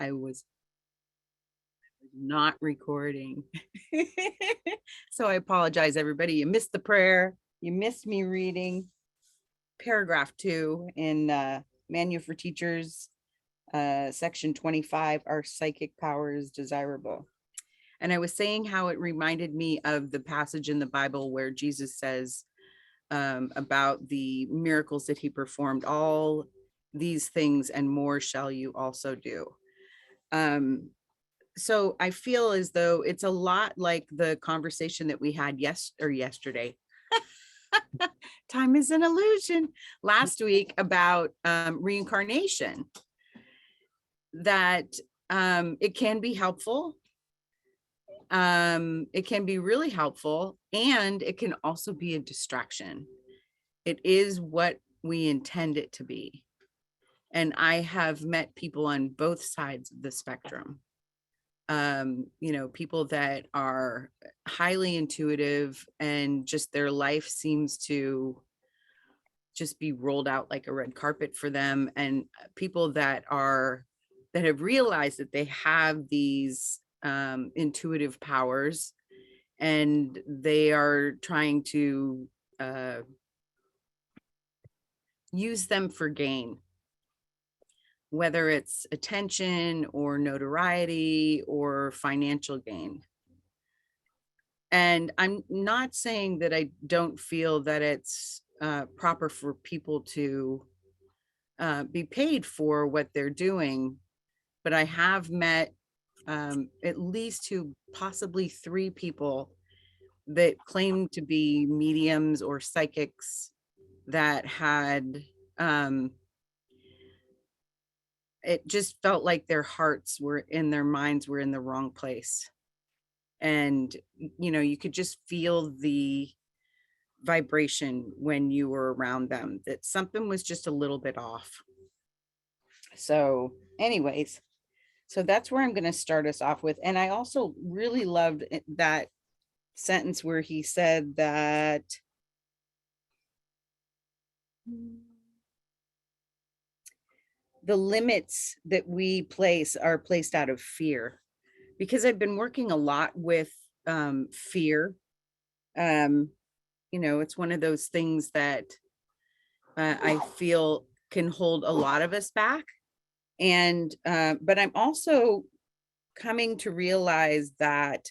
I was not recording. So I apologize, everybody. You missed the prayer. You missed me reading paragraph 2 in Manual for Teachers, section 25, Are Psychic Powers Desirable? And I was saying how it reminded me of the passage in the Bible where Jesus says about the miracles that he performed, all these things and more shall you also do. So I feel as though it's a lot like the conversation that we had yesterday. Time is an illusion. Last week about reincarnation, that it can be helpful. It can be really helpful, and it can also be a distraction. It is what we intend it to be. And I have met people on both sides of the spectrum. People that are highly intuitive and just their life seems to just be rolled out like a red carpet for them, and people that have realized that they have these intuitive powers and they are trying to use them for gain, whether it's attention or notoriety or financial gain. And I'm not saying that I don't feel that it's proper for people to be paid for what they're doing, but I have met at least 2, possibly 3 people that claim to be mediums or psychics that had it just felt like their hearts were in their minds were in the wrong place. And, you could just feel the vibration when you were around them, that something was just a little bit off. So anyways, so that's where I'm going to start us off with. And I also really loved that sentence where he said that the limits that we place are placed out of fear, because I've been working a lot with fear. It's one of those things that I feel can hold a lot of us back. And but I'm also coming to realize that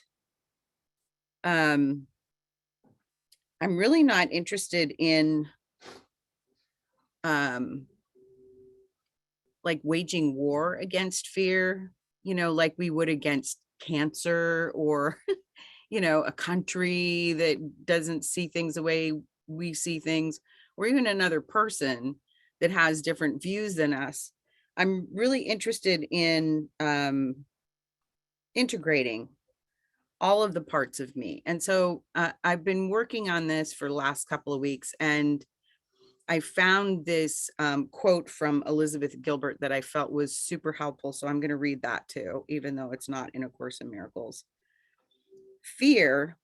I'm really not interested in like waging war against fear, like we would against cancer, or a country that doesn't see things the way we see things, or even another person that has different views than us. I'm really interested in integrating all of the parts of me. And so I've been working on this for the last couple of weeks, and I found this quote from Elizabeth Gilbert that I felt was super helpful. So I'm going to read that too, even though it's not in A Course in Miracles. Fear,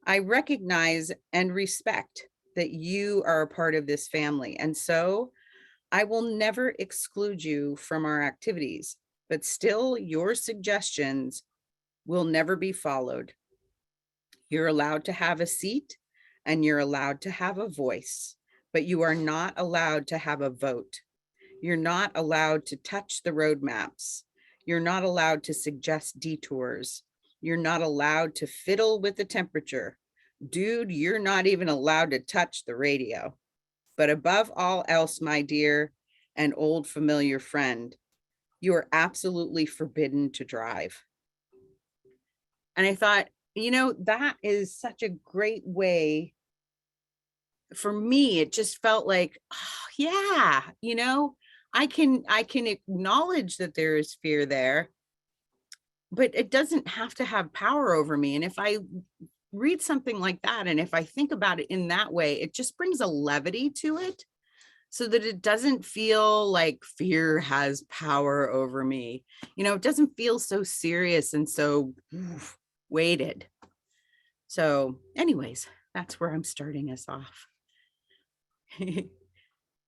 I recognize and respect that you are a part of this family, and so I will never exclude you from our activities, but still your suggestions will never be followed. You're allowed to have a seat and you're allowed to have a voice, but you are not allowed to have a vote. You're not allowed to touch the roadmaps. You're not allowed to suggest detours. You're not allowed to fiddle with the temperature. Dude, you're not even allowed to touch the radio. But above all else, my dear and old familiar friend, you are absolutely forbidden to drive. And I thought, that is such a great way. For me, it just felt like, oh, yeah, I can acknowledge that there is fear there, but it doesn't have to have power over me. And if I read something like that, and if I think about it in that way, it just brings a levity to it, so that it doesn't feel like fear has power over me. It doesn't feel so serious and so weighted. So anyways, that's where I'm starting us off.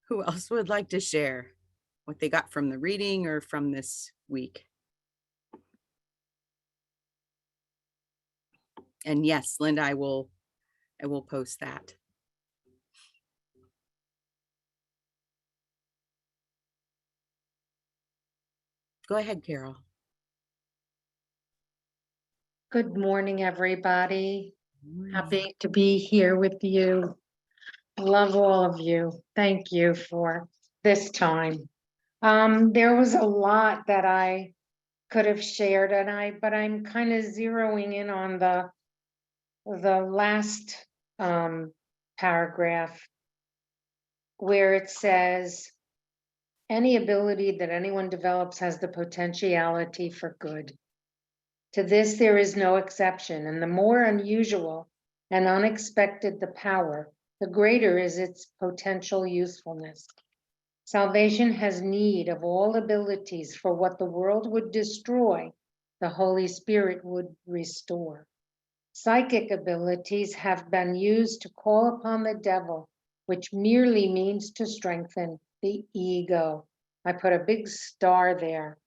Who else would like to share? what they got from the reading or from this week. And yes, Linda, I will post that. Go ahead, Carol. Good morning, everybody. Happy to be here with you. Love all of you. Thank you for this time. There was a lot that I could have shared, but I'm kind of zeroing in on the last paragraph where it says, any ability that anyone develops has the potentiality for good. To this, there is no exception, and the more unusual and unexpected the power, the greater is its potential usefulness. Salvation has need of all abilities, for what the world would destroy, the Holy Spirit would restore. Psychic abilities have been used to call upon the devil, which merely means to strengthen the ego. I put a big star there.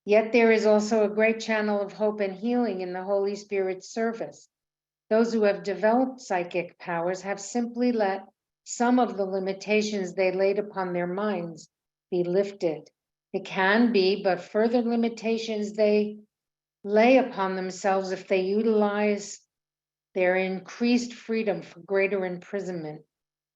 Yet there is also a great channel of hope and healing in the Holy Spirit's service. Those who have developed psychic powers have simply let some of the limitations they laid upon their minds be lifted. It can be, but further limitations they lay upon themselves if they utilize their increased freedom for greater imprisonment.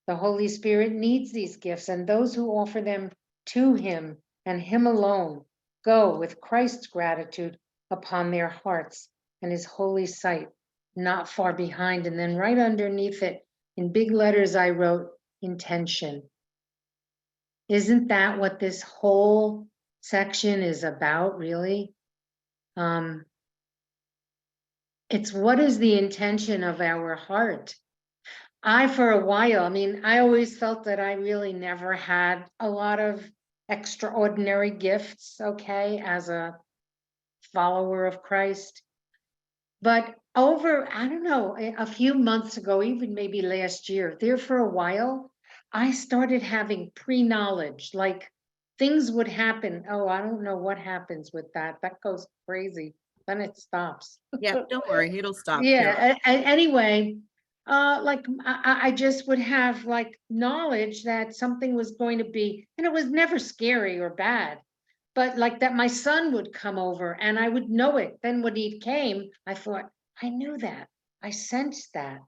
The Holy Spirit needs these gifts, and those who offer them to Him and Him alone go with Christ's gratitude upon their hearts and His holy sight, not far behind. And then right underneath it, in big letters, I wrote intention. Isn't that what this whole section is about, really? It's what is the intention of our heart? For a while, I always felt that I really never had a lot of extraordinary gifts, okay, as a follower of Christ. But over, I don't know, a few months ago, even maybe last year, there for a while, I started having pre-knowledge, like things would happen. Oh, I don't know what happens with that. That goes crazy. Then it stops. Yeah, don't worry, it'll stop. Yeah, anyway, like I just would have like knowledge that something was going to be, and it was never scary or bad, but like that my son would come over and I would know it. Then when he came, I thought, I knew that. I sensed that,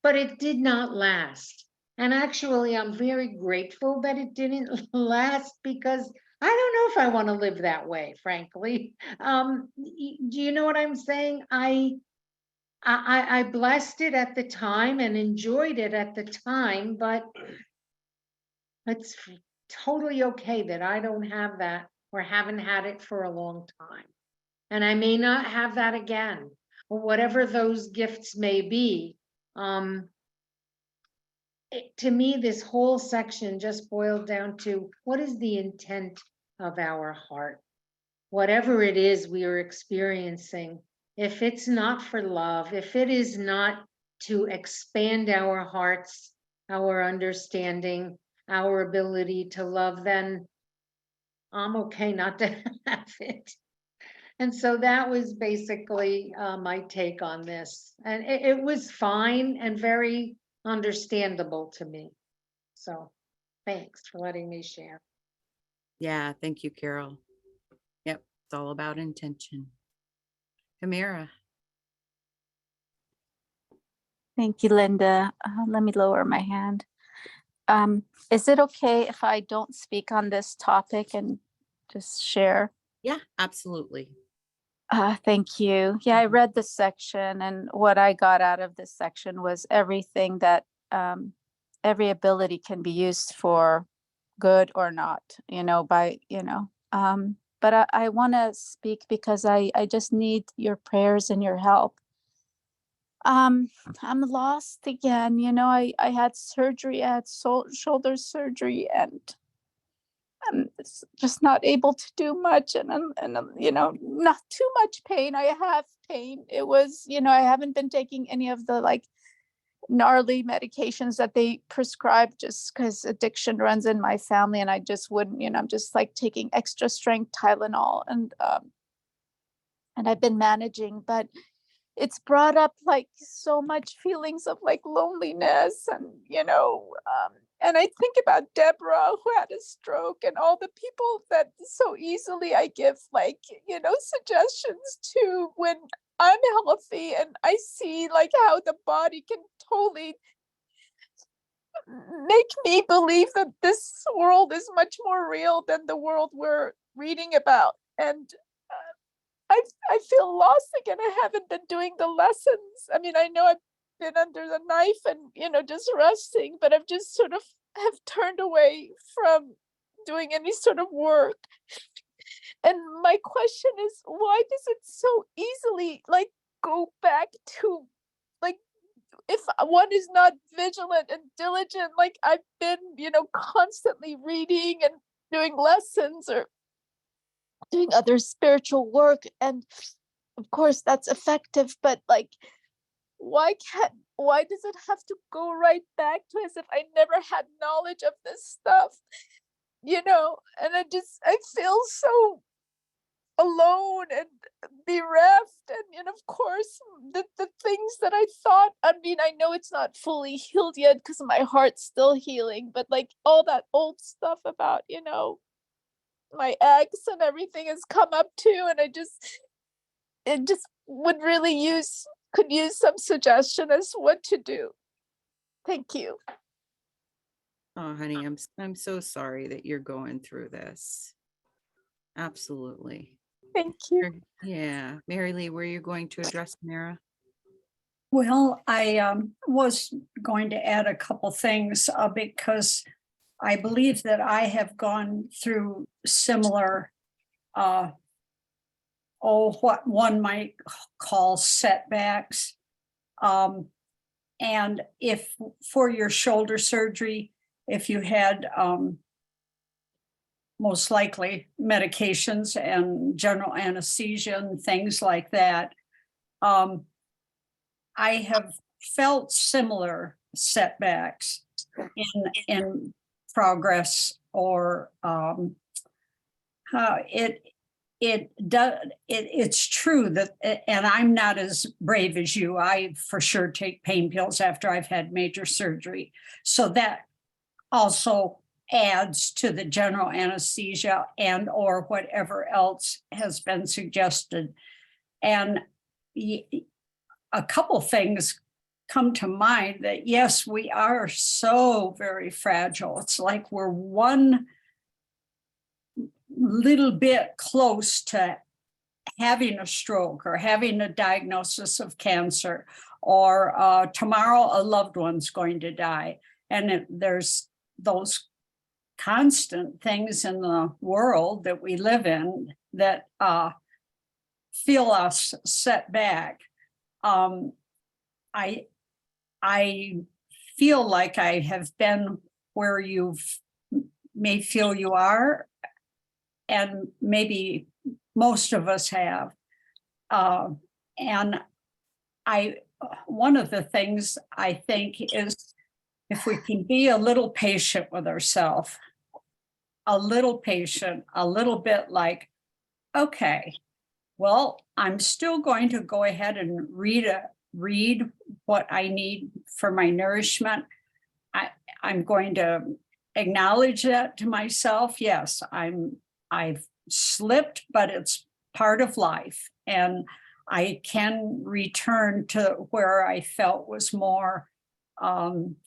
but it did not last. And actually, I'm very grateful that it didn't last, because I don't know if I want to live that way, frankly. Do you know what I'm saying? I blessed it at the time and enjoyed it at the time, but it's totally okay that I don't have that or haven't had it for a long time. And I may not have that again, or whatever those gifts may be. To me, this whole section just boiled down to, what is the intent of our heart? Whatever it is we are experiencing, if it's not for love, if it is not to expand our hearts, our understanding, our ability to love, then I'm okay not to have it. And so that was basically my take on this. And it was fine and very understandable to me. So thanks for letting me share. Yeah, thank you, Carol. Yep, it's all about intention. Amira. Thank you, Linda. Let me lower my hand. Is it okay if I don't speak on this topic and just share? Yeah, absolutely. Thank you. Yeah, I read the section, and what I got out of this section was everything that every ability can be used for good or not, but I want to speak because I just need your prayers and your help. I'm lost again. I had surgery, I had shoulder surgery, and I'm just not able to do much, and not too much pain. I have pain. It was, I haven't been taking any of the gnarly medications that they prescribe just because addiction runs in my family, and I just wouldn't, I'm just like taking extra strength Tylenol, and I've been managing, but it's brought up like so much feelings of like loneliness, and and I think about Deborah who had a stroke, and all the people that so easily I give like suggestions to when I'm healthy, and I see like how the body can totally make me believe that this world is much more real than the world we're reading about. And I feel lost again. I haven't been doing the lessons. I mean, I know I've been under the knife and, just resting, but I've just sort of have turned away from doing any sort of work. And my question is, why does it so easily like go back to like, if one is not vigilant and diligent, like I've been, constantly reading and doing lessons or doing other spiritual work, and of course that's effective, but like why does it have to go right back to as if I never had knowledge of this stuff, and I feel so alone and bereft, and of course the things that I thought, I mean, I know it's not fully healed yet because my heart's still healing, but like all that old stuff about my ex and everything has come up too, and it just would really could use some suggestion as what to do. Thank you. Oh, honey, I'm so sorry that you're going through this. Absolutely. Thank you. Yeah. Mary Lee, were you going to address Mara? Well, I was going to add a couple things because I believe that I have gone through similar, what one might call setbacks. And if for your shoulder surgery, if you had most likely medications and general anesthesia and things like that, I have felt similar setbacks in progress, or it's true that, and I'm not as brave as you. I for sure take pain pills after I've had major surgery, so that also adds to the general anesthesia and or whatever else has been suggested. And a couple things come to mind that, yes, we are so very fragile. It's like we're one little bit close to having a stroke or having a diagnosis of cancer, or tomorrow a loved one's going to die. And there's those constant things in the world that we live in that feel us set back. I feel like I have been where you may feel you are, and maybe most of us have. And one of the things I think is, if we can be a little patient with ourselves, a little patient, a little bit like, okay, well, I'm still going to go ahead and read what I need for my nourishment. I'm going to acknowledge that to myself. Yes, I've slipped, but it's part of life. And I can return to where I felt was more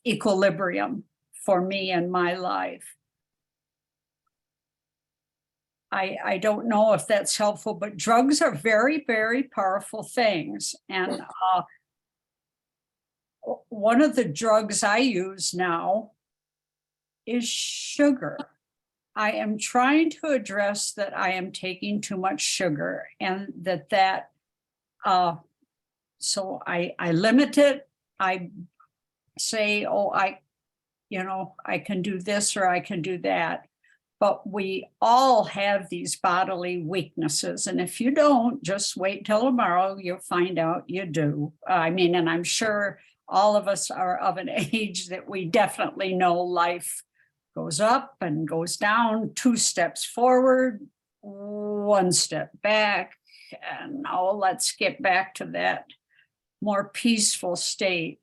equilibrium for me in my life. I don't know if that's helpful, but drugs are very, very powerful things. And one of the drugs I use now is sugar. I am trying to address that I am taking too much sugar, and so I limit it. I say, oh, I can do this or I can do that. But we all have these bodily weaknesses. And if you don't, just wait till tomorrow, you'll find out you do. I mean, and I'm sure all of us are of an age that we definitely know life goes up and goes down, 2 steps forward, 1 step back. And now let's get back to that more peaceful state.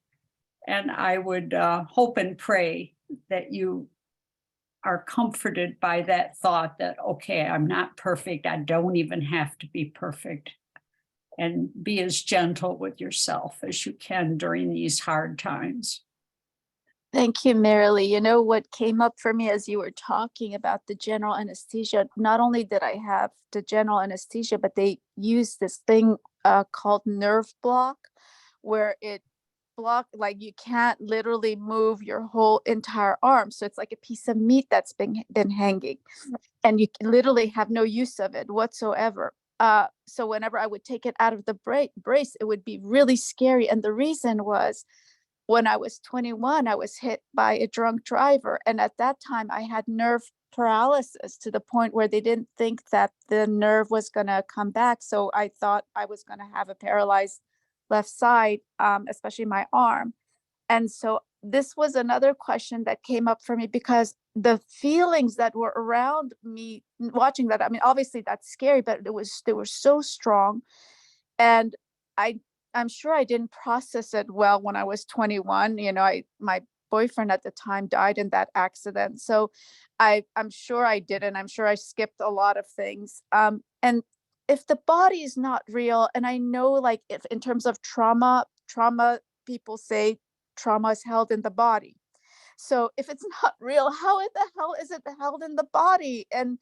And I would hope and pray that you are comforted by that thought that, okay, I'm not perfect. I don't even have to be perfect. And be as gentle with yourself as you can during these hard times. Thank you, Marilee. You know what came up for me as you were talking about the general anesthesia? Not only did I have the general anesthesia, but they used this thing called nerve block, where it block, like you can't literally move your whole entire arm. So it's like a piece of meat that's been hanging, and you literally have no use of it whatsoever. So whenever I would take it out of the brace, it would be really scary. And the reason was, when I was 21, I was hit by a drunk driver. And at that time, I had nerve paralysis to the point where they didn't think that the nerve was going to come back. So I thought I was going to have a paralyzed left side, especially my arm. And so this was another question that came up for me, because the feelings that were around me watching that, I mean, obviously that's scary, but they were so strong. And I'm sure I didn't process it well when I was 21. You know, my boyfriend at the time died in that accident. So I'm sure I didn't. I'm sure I skipped a lot of things. And if the body is not real, and I know, like, if in terms of trauma, people say trauma is held in the body. So if it's not real, how in the hell is it held in the body? And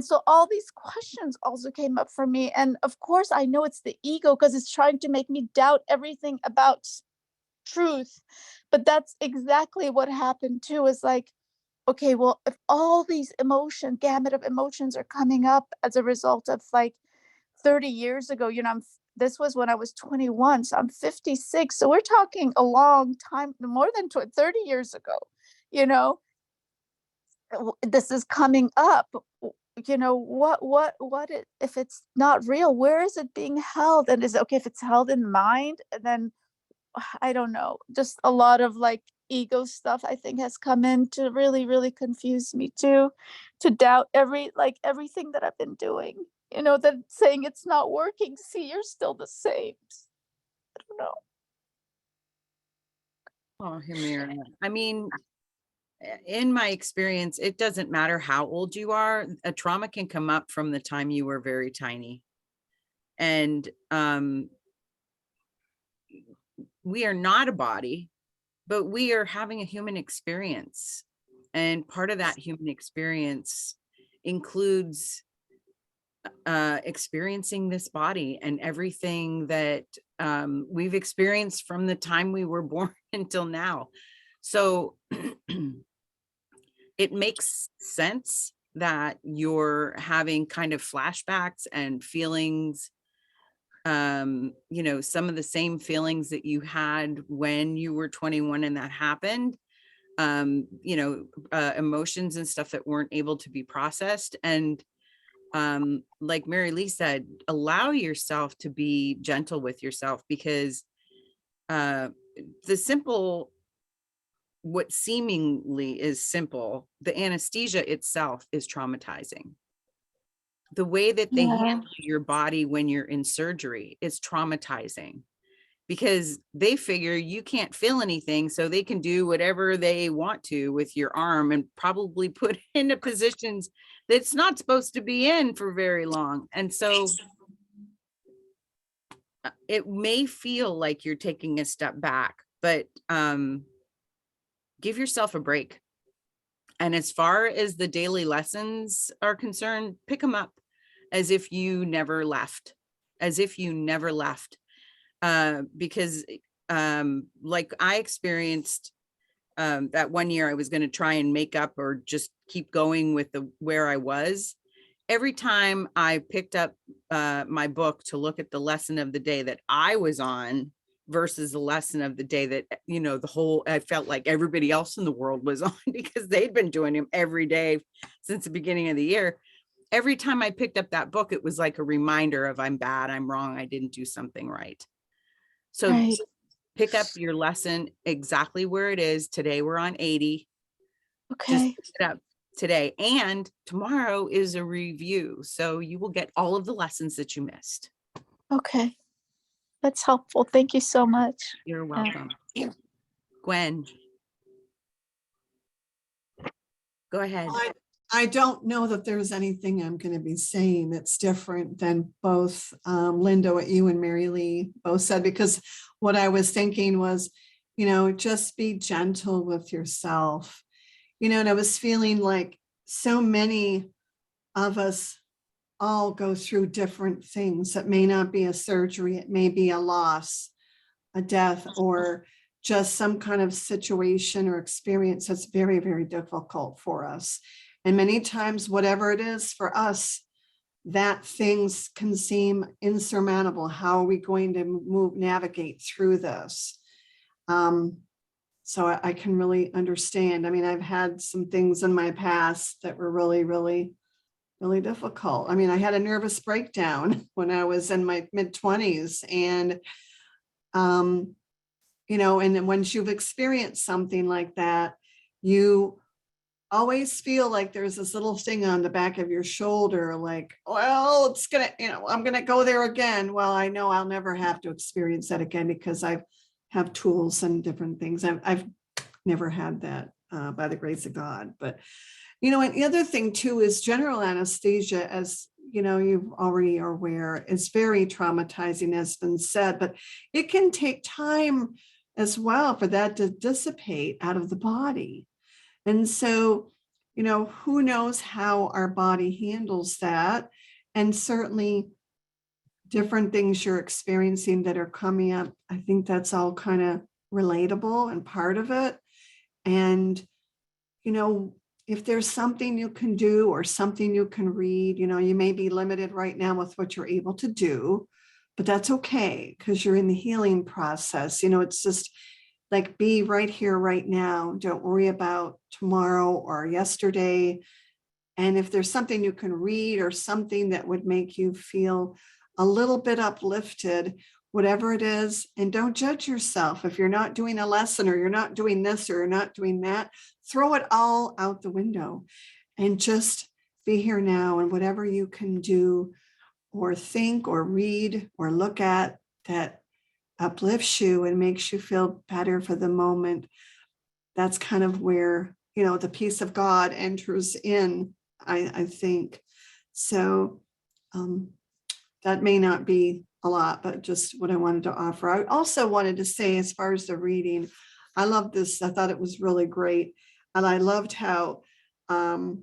so all these questions also came up for me. And of course, I know it's the ego, because it's trying to make me doubt everything about truth. But that's exactly what happened too, is like, okay, well, if all these gamut of emotions are coming up as a result of like 30 years ago, you know, this was when I was 21, so I'm 56. So we're talking a long time, more than 30 years ago, you know, this is coming up. You know, if it's not real, where is it being held? And is it okay if it's held in mind? And then I don't know, just a lot of like ego stuff I think has come in to really, really confuse me too, to doubt everything that I've been doing. You know, that saying it's not working, see, you're still the same. I don't know. Oh, Humira. I mean, in my experience, it doesn't matter how old you are, a trauma can come up from the time you were very tiny. And we are not a body, but we are having a human experience. And part of that human experience includes experiencing this body and everything that we've experienced from the time we were born until now. So it makes sense that you're having kind of flashbacks and feelings, you know, some of the same feelings that you had when you were 21 and that happened, you know, emotions and stuff that weren't able to be processed. And like Marilee said, allow yourself to be gentle with yourself, because what seemingly is simple, the anesthesia itself is traumatizing. The way that they Yeah. handle your body when you're in surgery is traumatizing, because they figure you can't feel anything, so they can do whatever they want to with your arm and probably put into positions that's not supposed to be in for very long. And so it may feel like you're taking a step back, but give yourself a break. And as far as the daily lessons are concerned, pick them up as if you never left, because like I experienced that one year I was going to try and make up or just keep going with where I was. Every time I picked up my book to look at the lesson of the day that I was on versus the lesson of the day that, you know, I felt like everybody else in the world was on, because they'd been doing them every day since the beginning of the year. Every time I picked up that book, it was like a reminder of I'm bad, I'm wrong, I didn't do something right. So Right. pick up your lesson exactly where it is. Today we're on 80. Just Okay. pick it up today. And tomorrow is a review. So you will get all of the lessons that you missed. Okay. That's helpful. Thank you so much. You're welcome. Gwen. Go ahead. I don't know that there's anything I'm going to be saying that's different than both Linda, what you and Mary Lee both said, because what I was thinking was, just be gentle with yourself. And I was feeling like so many of us all go through different things. That may not be a surgery, it may be a loss, a death, or just some kind of situation or experience that's very, very difficult for us. And many times, whatever it is for us, that things can seem insurmountable. How are we going to navigate through this? So I can really understand. I mean, I've had some things in my past that were really, really, really difficult. I mean, I had a nervous breakdown when I was in my mid-20s, and and then once you've experienced something like that, you always feel like there's this little thing on the back of your shoulder, like, well, it's gonna, I'm gonna go there again. Well, I know I'll never have to experience that again because I have tools and different things. I've never had that by the grace of God. But and the other thing too is general anesthesia, as you already are aware, is very traumatizing, as been said, but it can take time as well for that to dissipate out of the body. And so, who knows how our body handles that, and certainly different things you're experiencing that are coming up. I think that's all kind of relatable and part of it. And, if there's something you can do or something you can read, you may be limited right now with what you're able to do, but that's okay because you're in the healing process. It's just like, be right here, right now. Don't worry about tomorrow or yesterday. And if there's something you can read or something that would make you feel a little bit uplifted, whatever it is, and don't judge yourself. If you're not doing a lesson or you're not doing this or you're not doing that, throw it all out the window and just be here now. And whatever you can do or think or read or look at that uplifts you and makes you feel better for the moment, that's kind of where, the peace of God enters in, I think. So that may not be a lot, but just what I wanted to offer. I also wanted to say, as far as the reading, I love this. I thought it was really great. And I loved how the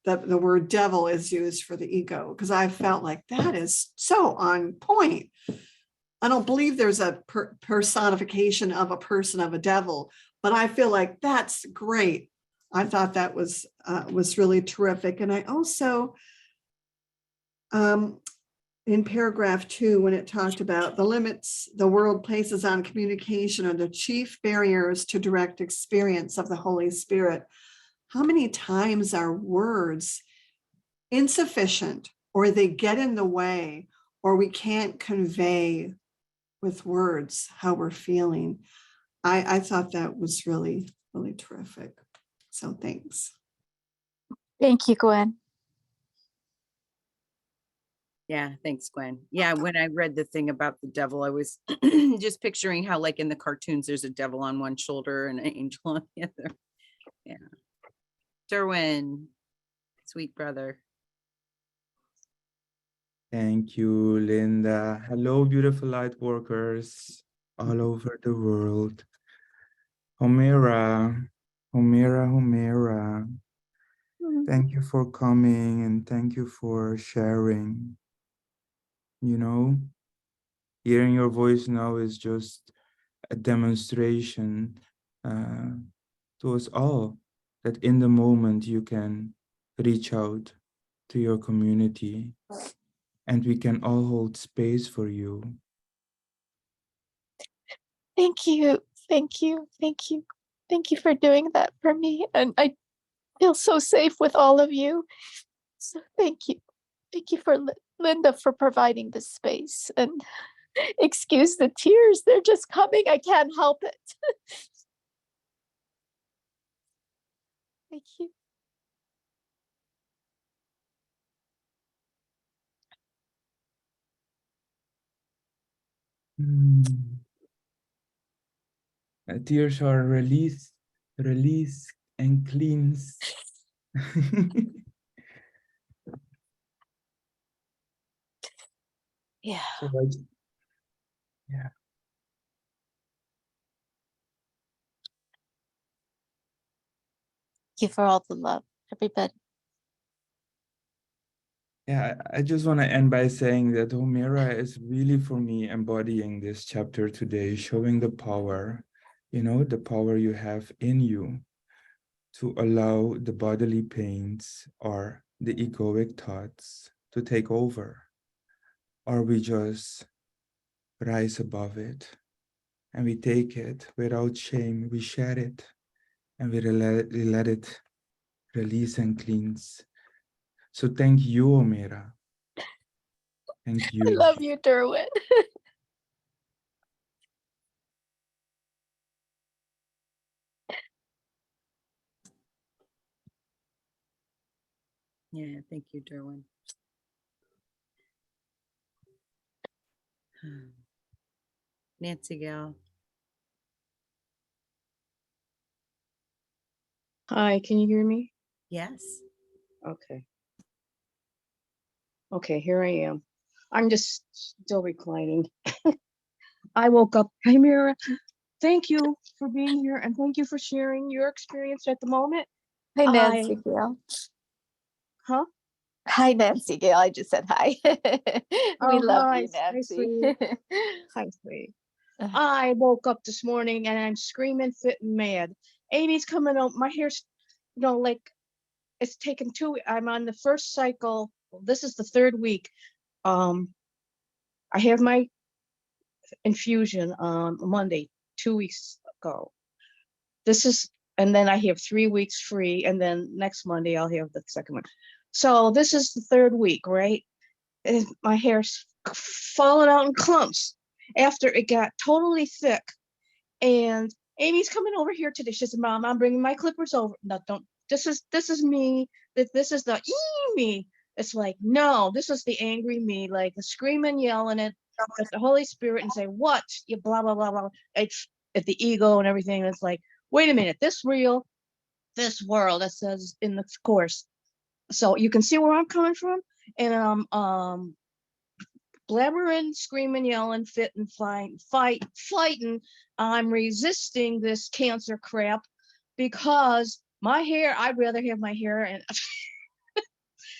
word devil is used for the ego, because I felt like that is so on point. I don't believe there's a personification of a person of a devil, but I feel like that's great. I thought that was really terrific. And I also, in paragraph 2, when it talked about the limits the world places on communication are the chief barriers to direct experience of the Holy Spirit. How many times are words insufficient, or they get in the way, or we can't convey with words how we're feeling? I thought that was really, really terrific. So thanks. Thank you, Gwen. Yeah, thanks, Gwen. Yeah, when I read the thing about the devil, I was just picturing how, like in the cartoons, there's a devil on one shoulder and an angel on the other. Yeah. Derwin, sweet brother. Thank you, Linda. Hello, beautiful light workers all over the world. Homera, Homera. Thank you for coming and thank you for sharing. Hearing your voice now is just a demonstration to us all that in the moment you can reach out to your community and we can all hold space for you. Thank you. Thank you. Thank you. Thank you for doing that for me. And I feel so safe with all of you. So thank you. Thank you for Linda for providing this space. And Excuse the tears. They're just coming. I can't help it. Thank you. Tears are released, release and cleans. Yeah. So yeah. Thank you for all the love, everybody. Yeah, I just want to end by saying that Homera is really for me embodying this chapter today, showing the power, the power you have in you to allow the bodily pains or the egoic thoughts to take over, or we just rise above it and we take it without shame, we share it, and we let it release and cleanse. So thank you, Homera. Thank I you. love you, Derwin. Yeah, thank you, Derwin. Nancy Gal. Hi, can you hear me? Yes. Okay. Okay, here I am. I'm just still reclining. I woke up. Hi, Mira. Thank you for being here and thank you for sharing your experience at the moment. Hi, Nancy Gail. Huh? Hi, Nancy Gail. I just said hi. We Oh, love hi, you, Nancy. sweetie. Hi, sweetie. I woke up this morning and I'm screaming, fit and mad. Amy's coming out. My hair's, like it's taken 2 weeks. I'm on the first cycle. Well, this is the third week. I have my infusion on Monday, 2 weeks ago. And then I have 3 weeks free, and then next Monday I'll have the second one. So this is the third week, right? And my hair's falling out in clumps after it got totally thick. And Amy's coming over here today. She said, "Mom, I'm bringing my clippers over." No, don't. This is me. This is the me. It's like, no, this is the angry me, like the screaming, yelling at the Holy Spirit and say, "What? You blah blah blah blah." It's at the ego and everything. It's like, wait a minute, this world, that says in the course. So you can see where I'm coming from, and blabbering, screaming, yelling, fitting, fighting. I'm resisting this cancer crap because my hair, I'd rather have my hair, and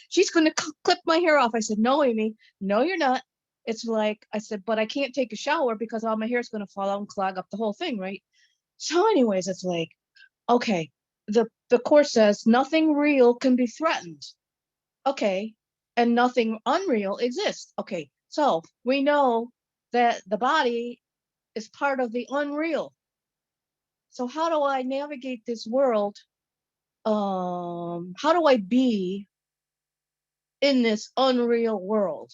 she's going to clip my hair off. I said, "No, Amy, no, you're not." It's like, I said, "But I can't take a shower because all my hair is going to fall out and clog up the whole thing, right?" So anyways, it's like, okay, the course says nothing real can be threatened. Okay, and nothing unreal exists. Okay, so we know that the body is part of the unreal. So how do I navigate this world? How do I be in this unreal world?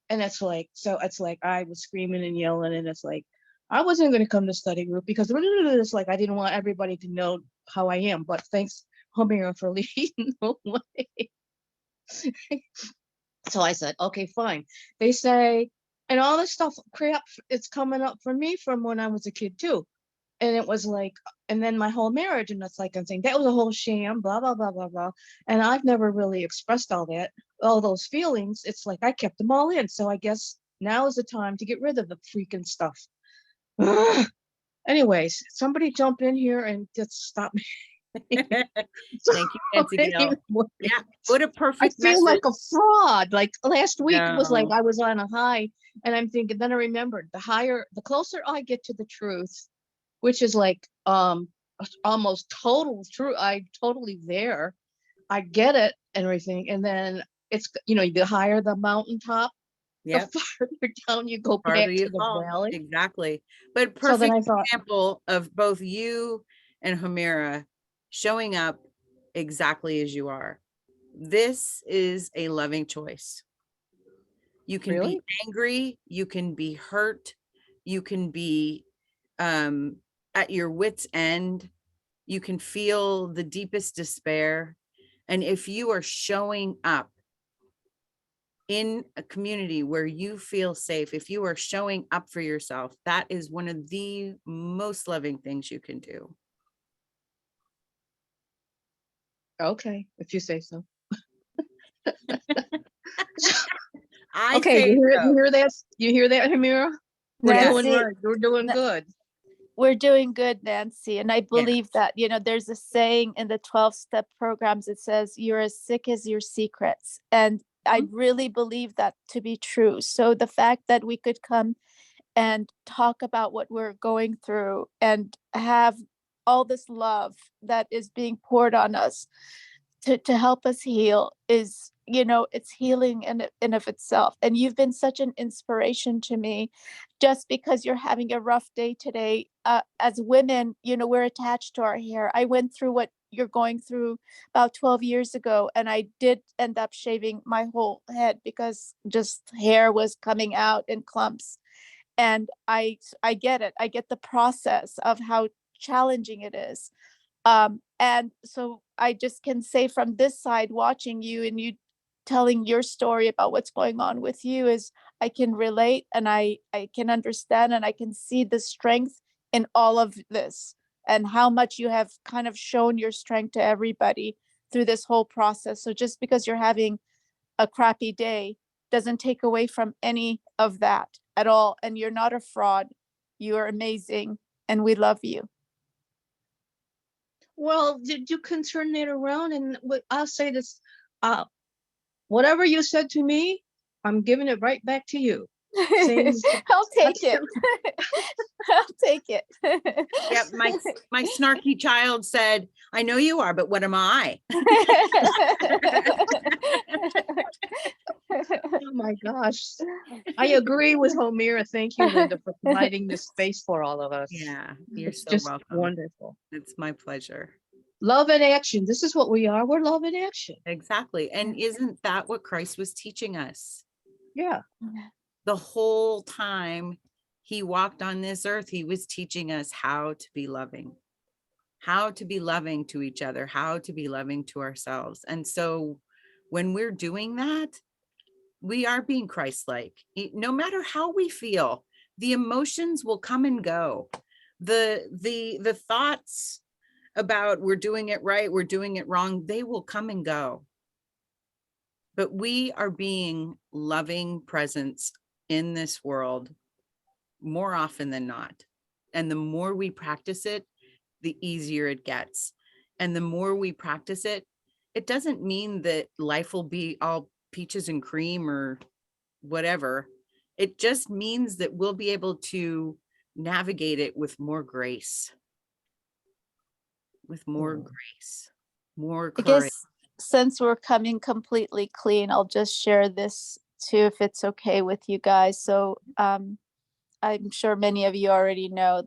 And it's like, so it's like I was screaming and yelling, and it's like I wasn't going to come to study group because it's like I didn't want everybody to know how I am. But thanks, Homera, for leading the way. So I said, okay, fine. They say, and all this stuff, crap, it's coming up for me from when I was a kid too. And it was like, and then my whole marriage, and it's like I'm saying that was a whole sham, blah, blah, blah, blah, blah. And I've never really expressed all those feelings. It's like I kept them all in. So I guess now is the time to get rid of the freaking stuff. Anyways, somebody jump in here and just stop me. Thank you, Nancy Gal. Yeah, what a I perfect feel message. like a fraud. Like last week it was like No. I was on a high, and I'm thinking, then I remembered the closer I get to the truth, which is like almost total truth. I totally there. I get it and everything. And then it's, the higher the mountaintop, the Yep. farther down you go Part back of to you the fall. valley. Exactly. But So then perfect I thought, example of both you and Homera showing up exactly as you are. This is a loving choice. You can Really? be angry, you can be hurt, you can be at your wit's end, you can feel the deepest despair. And if you are showing up in a community where you feel safe, if you are showing up for yourself, that is one of the most loving things you can do. Okay, if you say so. I Okay, say you so. hear that? You hear that, Hamira? We're Yes. doing Nancy, right. We're doing Na- good. we're doing good, Nancy. And I Yeah. believe that, there's a saying in the 12-step programs, it says, you're as sick as your secrets. And I really believe that to be true. So the fact that we could come and talk about what we're going through and have all this love that is being poured on us to help us heal is, it's healing in of itself. And you've been such an inspiration to me. Just because you're having a rough day today, as women, we're attached to our hair. I went through what you're going through about 12 years ago, and I did end up shaving my whole head because just hair was coming out in clumps. And I get it. I get the process of how challenging it is. And so I just can say from this side, watching you and you telling your story about what's going on with you, is I can relate, and I can understand, and I can see the strength in all of this, and how much you have kind of shown your strength to everybody through this whole process. So just because you're having a crappy day doesn't take away from any of that at all. And you're not a fraud. You are amazing, and we love you. Well, did you can turn that around? And I'll say this, whatever you said to me, I'm giving it right back to you. Same. I'll take it. I'll take it. Yep, my snarky child said, I know you are, but what am I? Oh my gosh. I agree with Homira. Thank you, Linda, for providing this space for all of us. Yeah, you're It's so just welcome. wonderful. It's my pleasure. Love in action. This is what we are. We're love in action. Exactly. And isn't that what Christ was teaching us? Yeah. The whole time he walked on this earth, he was teaching us how to be loving to each other, how to be loving to ourselves. And so when we're doing that, we are being Christ-like. No matter how we feel, the emotions will come and go. The thoughts about we're doing it right, we're doing it wrong, they will come and go. But we are being loving presence in this world more often than not. And the more we practice it, the easier it gets. And the more we practice it, it doesn't mean that life will be all peaches and cream or whatever. It just means that we'll be able to navigate it with more grace, more I courage. guess since we're coming completely clean, I'll just share this too, if it's okay with you guys. So I'm sure many of you already know,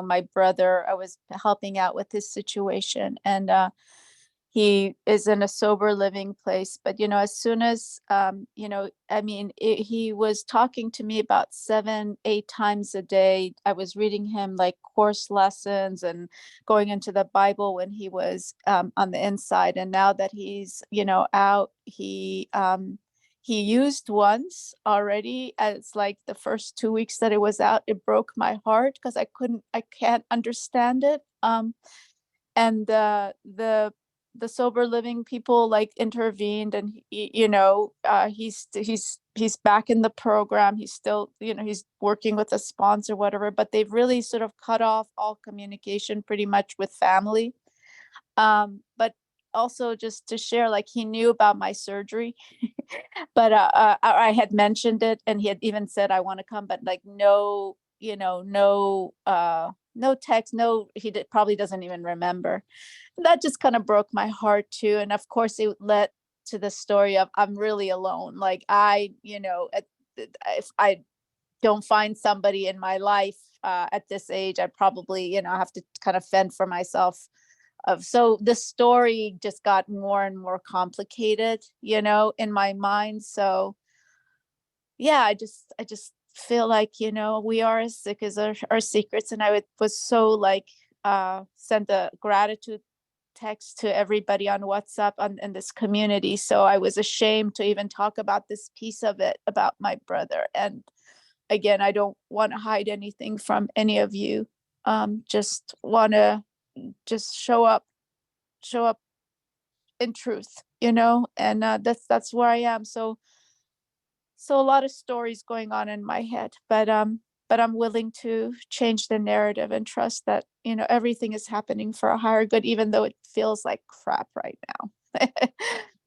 my brother, I was helping out with his situation, and he is in a sober living place. But, as soon as, he was talking to me about 7-8 times a day. I was reading him like course lessons and going into the Bible when he was on the inside. And now that he's, out, he used once already. It's like the first 2 weeks that it was out, it broke my heart because I can't understand it. And the sober living people like intervened, and he's back in the program. He's still, he's working with a sponsor, whatever, but they've really sort of cut off all communication pretty much with family. But also just to share, like, he knew about my surgery, but I had mentioned it, and he had even said, I want to come, but like, no, no text, no, probably doesn't even remember. That just kind of broke my heart too. And of course it led to the story of I'm really alone. Like if I don't find somebody in my life at this age, I probably, have to kind of fend for myself. So the story just got more and more complicated, in my mind. So yeah, I just feel like, you know, we are as sick as our secrets. And was so like, send a gratitude text to everybody on WhatsApp in this community. So I was ashamed to even talk about this piece of it about my brother. And again, I don't want to hide anything from any of you. Just want to just show up in truth, you know, and that's where I am. So a lot of stories going on in my head, but I'm willing to change the narrative and trust that, you know, everything is happening for a higher good, even though it feels like crap right now.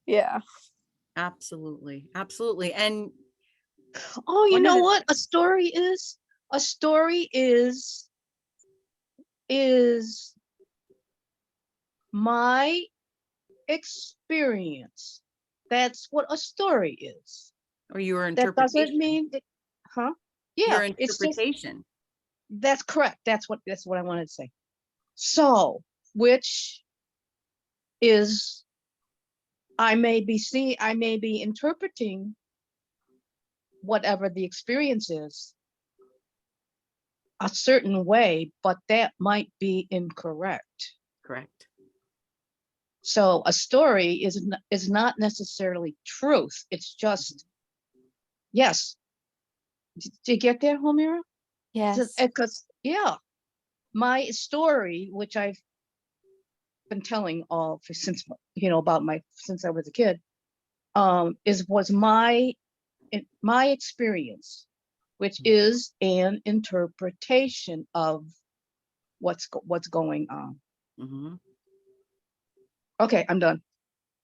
Yeah. Absolutely. Absolutely. And Oh, you one of know the, what? A story is my experience. That's what a story is. or your That doesn't interpretation, mean that, huh? your Yeah, it's just, interpretation. that's correct. That's what I wanted to say. So, which is I may be interpreting whatever the experience is a certain way, but that might be incorrect. Correct. So a story is not necessarily truth. It's just, yes. Do you get that, Homira? Yes. Because yeah, my story, which I've been telling since, you know, since I was a kid, was my experience, which is an interpretation of what's going on. Mhm. Okay, I'm done.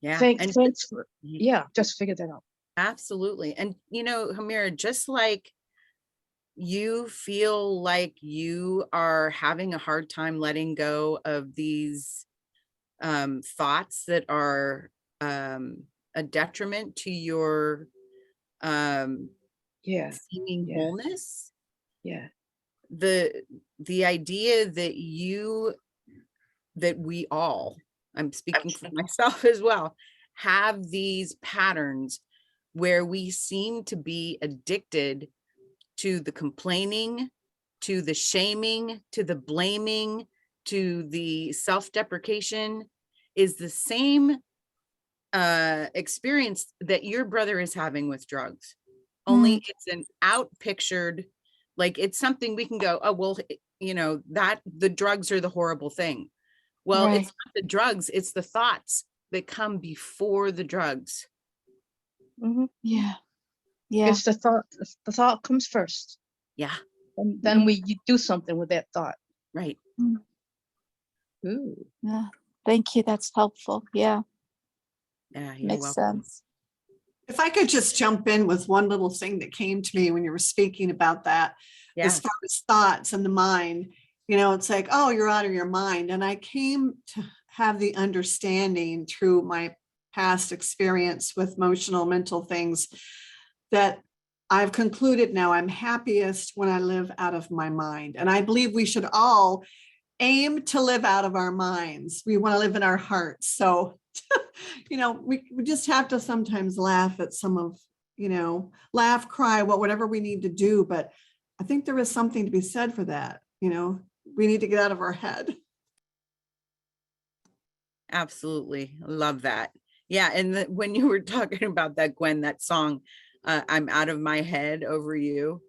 Yeah. Thanks. And Yeah, just figured that out. absolutely. And, you know, Hamira, just like you feel like you are having a hard time letting go of these thoughts that are a detriment to your Yeah, seeming yeah, wholeness, yeah. the idea that we all, I'm speaking for myself as well, have these patterns where we seem to be addicted to the complaining, to the shaming, to the blaming, to the self-deprecation is the same experience that your brother is having with drugs. Only it's an out pictured, like it's something we can go, oh, well, you know, that the drugs are the horrible thing. Well, Right. it's not the drugs, it's the thoughts that come before the drugs. Mm-hmm. Yeah. Yeah. It's the thought. The thought comes first, Yeah, and then you do something with that thought. right. Ooh. Yeah. Thank you. That's helpful. Yeah. Yeah, you're Makes welcome. sense. If I could just jump in with one little thing that came to me when you were speaking about that, Yeah. as far as thoughts and the mind, you know, it's like, oh, you're out of your mind. And I came to have the understanding through my past experience with emotional, mental things that I've concluded now I'm happiest when I live out of my mind. And I believe we should all aim to live out of our minds. We want to live in our hearts. So, you know, we just have to sometimes laugh at some of, you know, laugh, cry, whatever we need to do. But I think there is something to be said for that. You know, we need to get out of our head. Absolutely. Love that. Yeah. And when you were talking about that, Gwen, that song, I'm out of my head over you.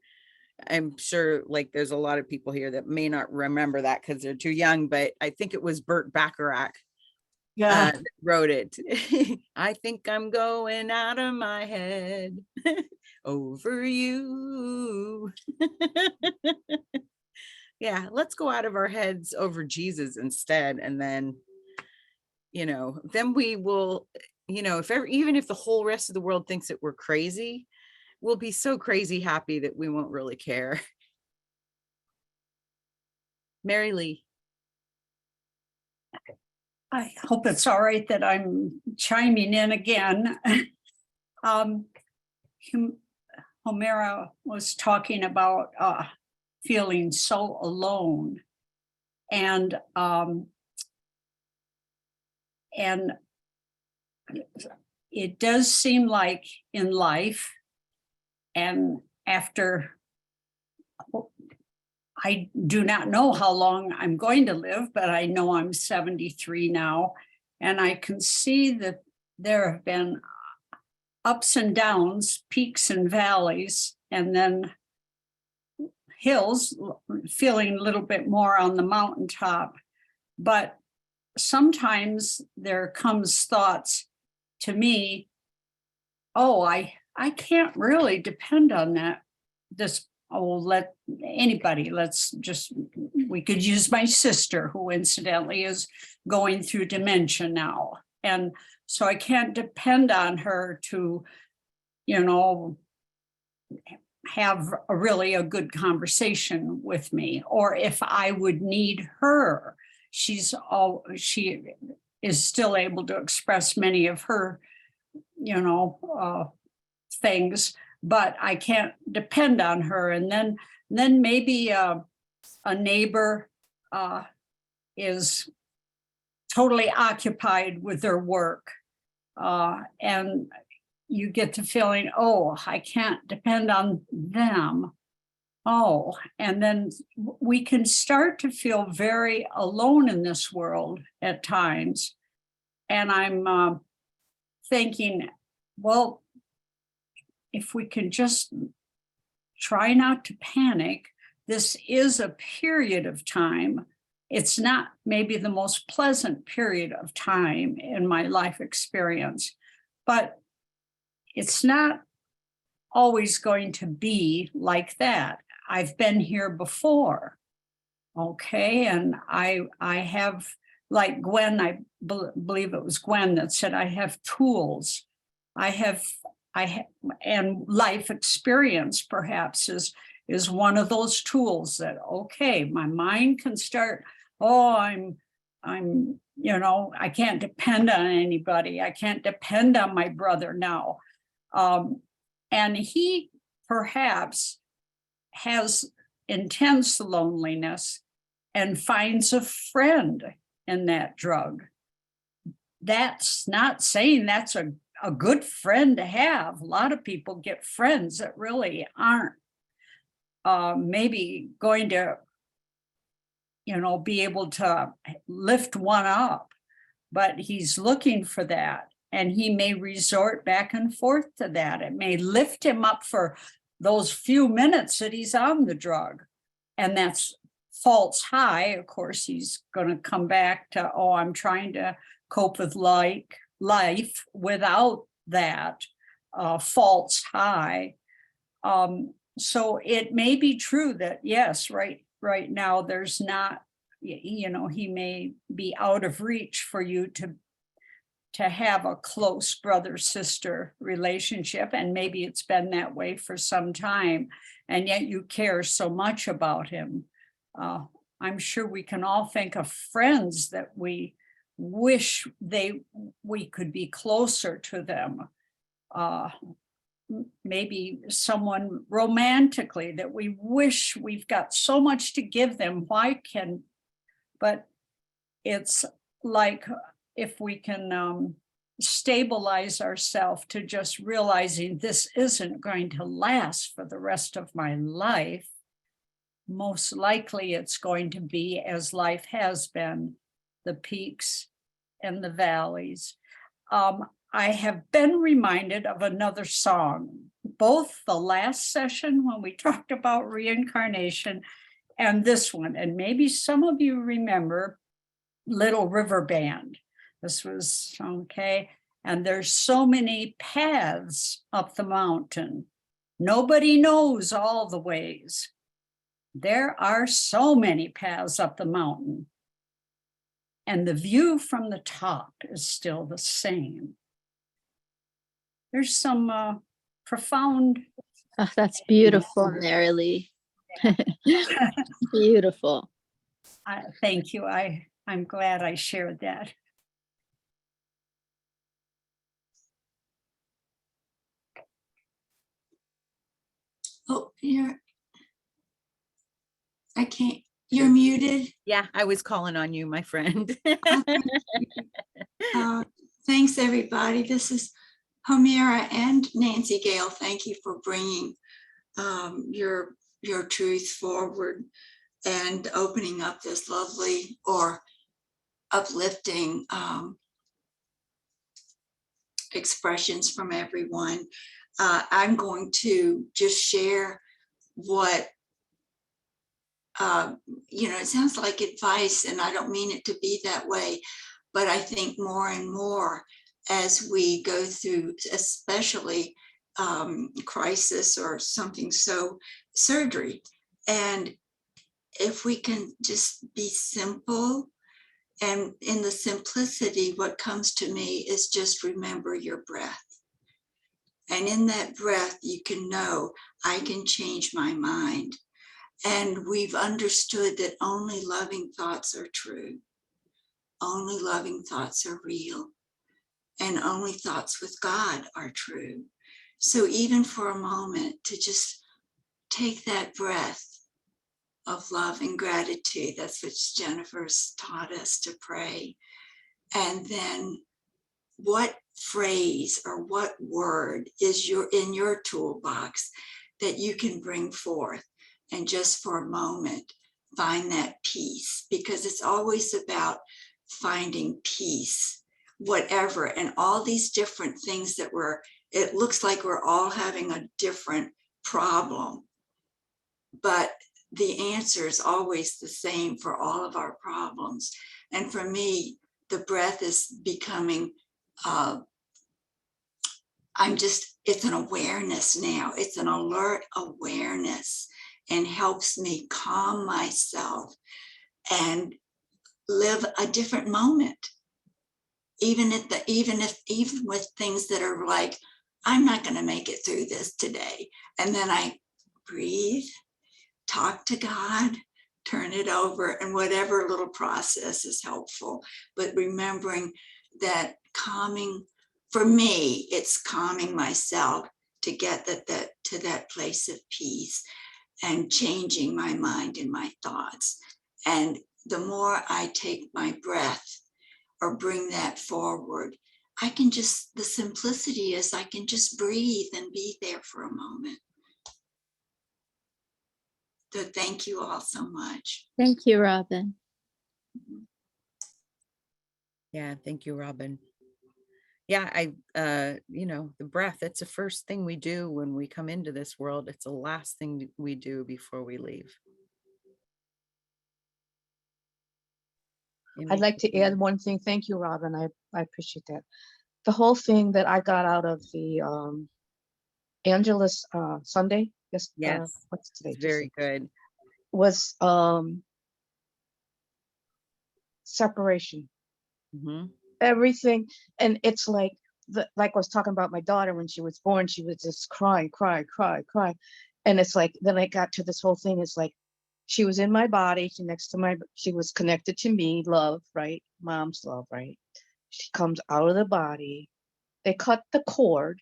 I'm sure like there's a lot of people here that may not remember that because they're too young, but I think it was Burt Bacharach Yeah. that wrote it. I think I'm going out of my head over you. Yeah, let's go out of our heads over Jesus instead. And then, you know, then we will, you know, even if the whole rest of the world thinks that we're crazy, we'll be so crazy happy that we won't really care. Mary Lee. I hope it's all right that I'm chiming in again. Homera was talking about feeling so alone, and it does seem like in life And after, I do not know how long I'm going to live, but I know I'm 73 now. And I can see that there have been ups and downs, peaks and valleys, and then hills, feeling a little bit more on the mountaintop. But sometimes there comes thoughts to me, oh, I can't really depend on that. Let anybody, we could use my sister, who incidentally is going through dementia now. And so I can't depend on her to, have a good conversation with me, or if I would need her. She is still able to express many of her, things, but I can't depend on her. And then maybe a neighbor is totally occupied with their work, and you get the feeling, oh, I can't depend on them. Oh, and then we can start to feel very alone in this world at times. And I'm thinking, well, if we can just try not to panic, this is a period of time. It's not maybe the most pleasant period of time in my life experience, but it's not always going to be like that. I've been here before, okay? And I have, like Gwen, I believe it was Gwen that said, I have tools. And life experience perhaps is one of those tools that, okay, my mind can start, oh, I can't depend on anybody. I can't depend on my brother now. And he perhaps has intense loneliness and finds a friend in that drug. That's not saying that's a good friend to have. A lot of people get friends that really aren't maybe going to, be able to lift one up, but he's looking for that. And he may resort back and forth to that. It may lift him up for those few minutes that he's on the drug. And that's false high. Of course, he's going to come back to, oh, I'm trying to cope with life without that false high. So it may be true that, yes, right now there's not, he may be out of reach for you to have a close brother-sister relationship, and maybe it's been that way for some time, and yet you care so much about him. I'm sure we can all think of friends that we wish we could be closer to them. Maybe someone romantically that we wish we've got so much to give them. But it's like, if we can stabilize ourselves to just realizing this isn't going to last for the rest of my life, most likely it's going to be, as life has been, the peaks and the valleys. I have been reminded of another song, both the last session when we talked about reincarnation and this one. And maybe some of you remember Little River Band. This was, okay. And there's so many paths up the mountain. Nobody knows all the ways. There are so many paths up the mountain. And the view from the top is still the same. There's some profound. Oh, that's beautiful, Marilee. Beautiful. Thank you. I'm glad I shared that. Oh, I can't, you're muted. Yeah, I was calling on you, my friend. Thanks, everybody. This is Homera and Nancy Gale. Thank you for bringing your truth forward and opening up this lovely or uplifting expressions from everyone. I'm going to just share what, it sounds like advice, and I don't mean it to be that way, but I think more and more as we go through, especially crisis or something, so surgery. And if we can just be simple, and in the simplicity, what comes to me is just remember your breath. And in that breath, you can know I can change my mind. And we've understood that only loving thoughts are true. Only loving thoughts are real. And only thoughts with God are true. So even for a moment, to just take that breath of love and gratitude, that's what Jennifer's taught us to pray. And then what phrase or what word is in your toolbox that you can bring forth, and just for a moment find that peace, because it's always about finding peace, whatever, and all these different things that it looks like we're all having a different problem, but the answer is always the same for all of our problems. And for me, the breath is becoming it's an awareness now. It's an alert awareness, and helps me calm myself and live a different moment. Even with things that are like, I'm not going to make it through this today. And then I breathe, talk to God, turn it over, and whatever little process is helpful. But remembering that calming, for me, it's calming myself to get to that place of peace and changing my mind and my thoughts. And the more I take my breath or bring that forward, the simplicity is I can just breathe and be there for a moment. So thank you all so much. Thank you, Robin. Yeah, thank you, Robin. Yeah, the breath, it's the first thing we do when we come into this world. It's the last thing we do before we leave. I'd like to add one thing. Thank you, Robin. I appreciate that. The whole thing that I got out of the Angelus Sunday, Yes, what's today? very good. Was separation. Mm-hmm. Everything, and it's like I was talking about my daughter when she was born, she was just cry, and it's like then I got to this whole thing. It's like she was in my body, she was connected to me, love, right? Mom's love, right? She comes out of the body. They cut the cord,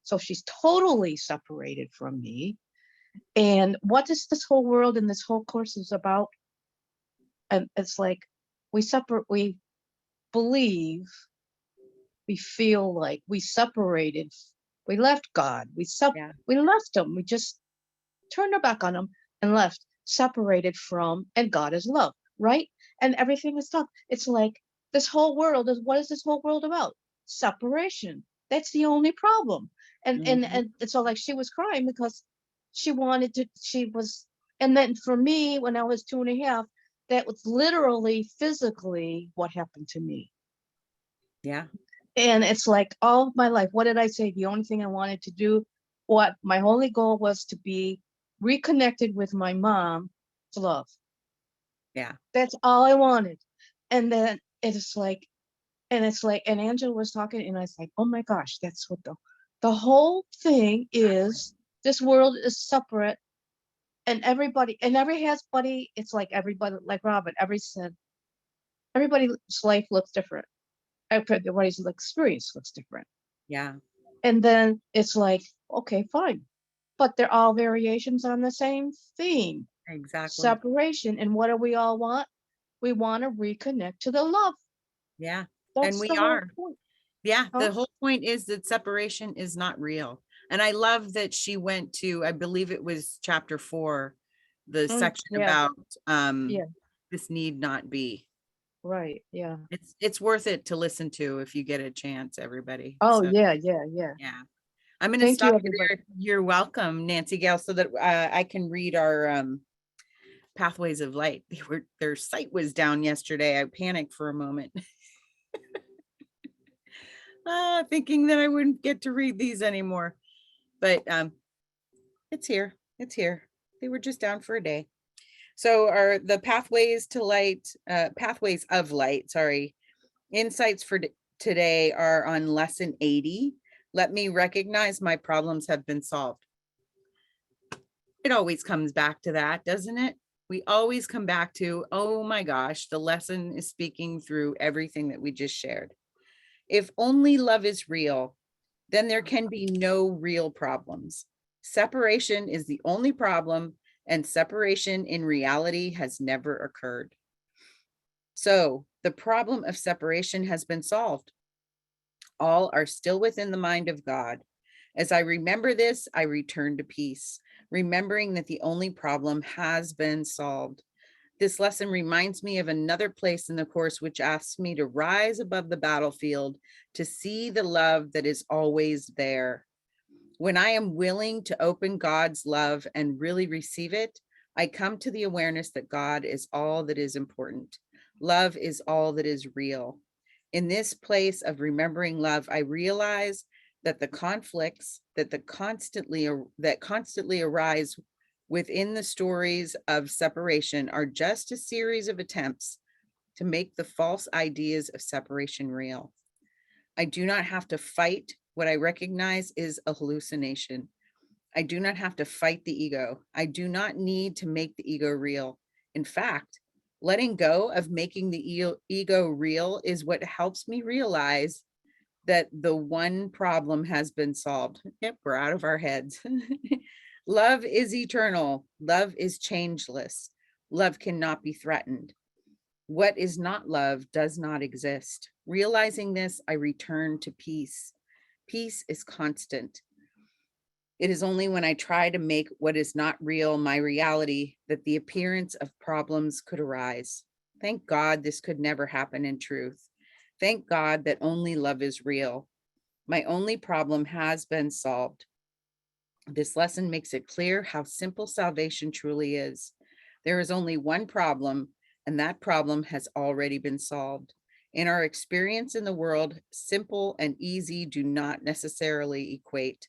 so she's totally separated from me. And what is this whole world and this whole course is about? And it's like we believe, we feel like we separated, we left God, we left him, we just turned our back on him and left, separated from, and God is love, right? And everything is stuff. It's like this whole world what is this whole world about? Separation. That's the only problem. And so like she was crying because and then for me, when I was 2.5, that was literally physically what happened to me. Yeah. And it's like all of my life, what did I say? The only thing I wanted to do, what my only goal was to be reconnected with my mom's love. Yeah. That's all I wanted. And then it's like, and Angela was talking, and I was like, oh my gosh, that's what the whole thing is. This world is separate, and everybody, it's like everybody, like Robin, everybody's life looks different. Everybody's experience looks different. Yeah. And then it's like, okay, fine. But they're all variations on the same theme. Exactly. Separation. And what do we all want? We want to reconnect to the love. Yeah. That's And we the whole are. point. Yeah. Huh? The whole point is that separation is not real. And I love that she went to, I believe it was chapter 4, the section yeah, about yeah. this need not be. Right, yeah. It's worth it to listen to if you get a chance, everybody. Oh, So, yeah, yeah, yeah. yeah. I'm going to Thank you, stop you everybody. there. You're welcome, Nancy Gale, so that I can read our Pathways of Light. Their site was down yesterday. I panicked for a moment. Thinking that I wouldn't get to read these anymore. But it's here. It's here. They were just down for a day. So are the Pathways to Light, Pathways of Light, sorry. Insights for today are on lesson 80. Let me recognize my problems have been solved. It always comes back to that, doesn't it? We always come back to, oh my gosh, the lesson is speaking through everything that we just shared. If only love is real, then there can be no real problems. Separation is the only problem, and separation in reality has never occurred. So the problem of separation has been solved. All are still within the mind of God. As I remember this, I return to peace, remembering that the only problem has been solved. This lesson reminds me of another place in the course which asks me to rise above the battlefield to see the love that is always there. When I am willing to open God's love and really receive it, I come to the awareness that God is all that is important. Love is all that is real. In this place of remembering love, I realize that the conflicts that constantly arise within the stories of separation are just a series of attempts to make the false ideas of separation real. I do not have to fight what I recognize is a hallucination. I do not have to fight the ego. I do not need to make the ego real. In fact, letting go of making the ego real is what helps me realize that the one problem has been solved. Yep, we're out of our heads. Love is eternal. Love is changeless. Love cannot be threatened. What is not love does not exist. Realizing this, I return to peace. Peace is constant. It is only when I try to make what is not real my reality that the appearance of problems could arise. Thank God this could never happen in truth. Thank God that only love is real. My only problem has been solved. This lesson makes it clear how simple salvation truly is. There is only one problem, and that problem has already been solved. In our experience in the world, simple and easy do not necessarily equate.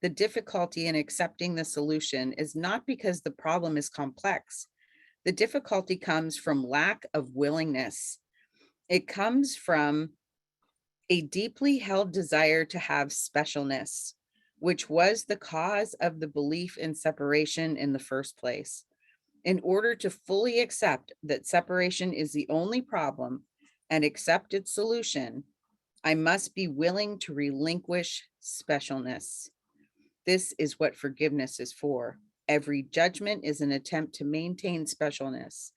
The difficulty in accepting the solution is not because the problem is complex. The difficulty comes from lack of willingness. It comes from a deeply held desire to have specialness, which was the cause of the belief in separation in the first place. In order to fully accept that separation is the only problem and accept its solution, I must be willing to relinquish specialness. This is what forgiveness is for. Every judgment is an attempt to maintain specialness.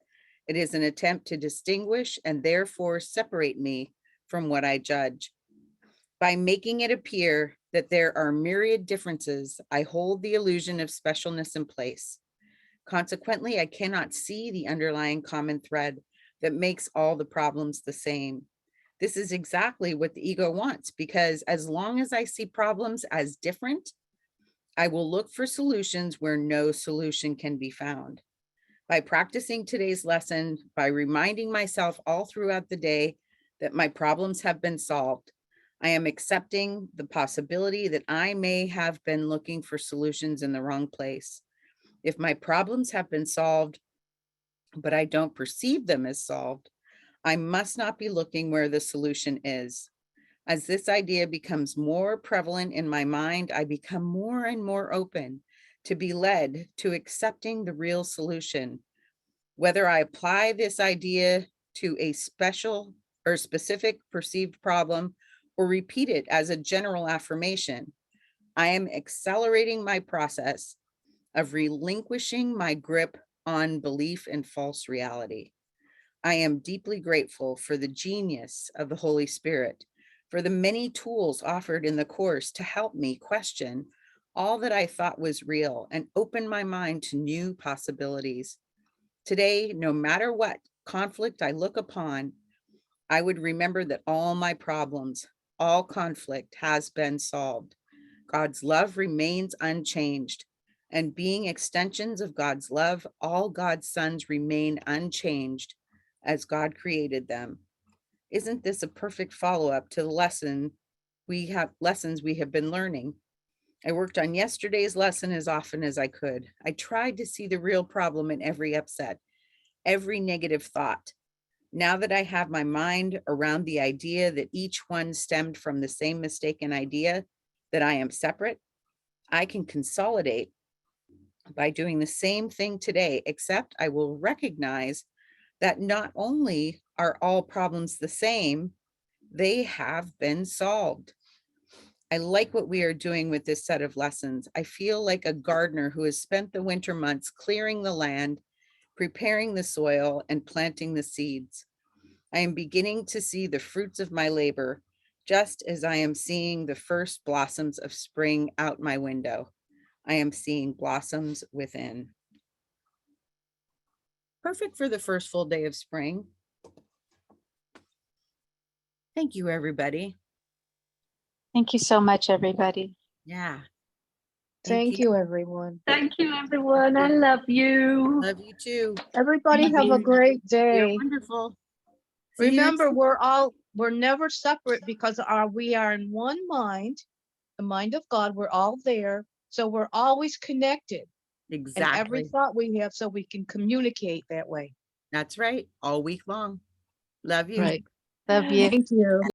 It is an attempt to distinguish and therefore separate me from what I judge. By making it appear that there are myriad differences, I hold the illusion of specialness in place. Consequently, I cannot see the underlying common thread that makes all the problems the same. This is exactly what the ego wants, because as long as I see problems as different, I will look for solutions where no solution can be found. By practicing today's lesson, by reminding myself all throughout the day that my problems have been solved, I am accepting the possibility that I may have been looking for solutions in the wrong place. If my problems have been solved, but I don't perceive them as solved, I must not be looking where the solution is. As this idea becomes more prevalent in my mind, I become more and more open to be led to accepting the real solution. Whether I apply this idea to a special or specific perceived problem or repeat it as a general affirmation, I am accelerating my process of relinquishing my grip on belief in false reality. I am deeply grateful for the genius of the Holy Spirit, for the many tools offered in the course to help me question all that I thought was real, and opened my mind to new possibilities. Today, no matter what conflict I look upon, I would remember that all my problems, all conflict has been solved. God's love remains unchanged. And being extensions of God's love, all God's sons remain unchanged as God created them. Isn't this a perfect follow-up to the lessons we have been learning? I worked on yesterday's lesson as often as I could. I tried to see the real problem in every upset, every negative thought. Now that I have my mind around the idea that each one stemmed from the same mistaken idea that I am separate, I can consolidate by doing the same thing today, except I will recognize that not only are all problems the same, they have been solved. I like what we are doing with this set of lessons. I feel like a gardener who has spent the winter months clearing the land, preparing the soil, and planting the seeds. I am beginning to see the fruits of my labor, just as I am seeing the first blossoms of spring out my window. I am seeing blossoms within. Perfect for the first full day of spring. Thank you, everybody. Thank you so much, everybody. Yeah. Thank you, everyone. Thank you, everyone. I love you. Love you too. Everybody have a great You're day. wonderful. See you next Remember, week. we're never separate because we are in one mind, the mind of God. We're all there. So we're always connected in every Exactly. thought we have, so we can communicate that way. That's right. All week long. Love you. Right. Love you. Thank you.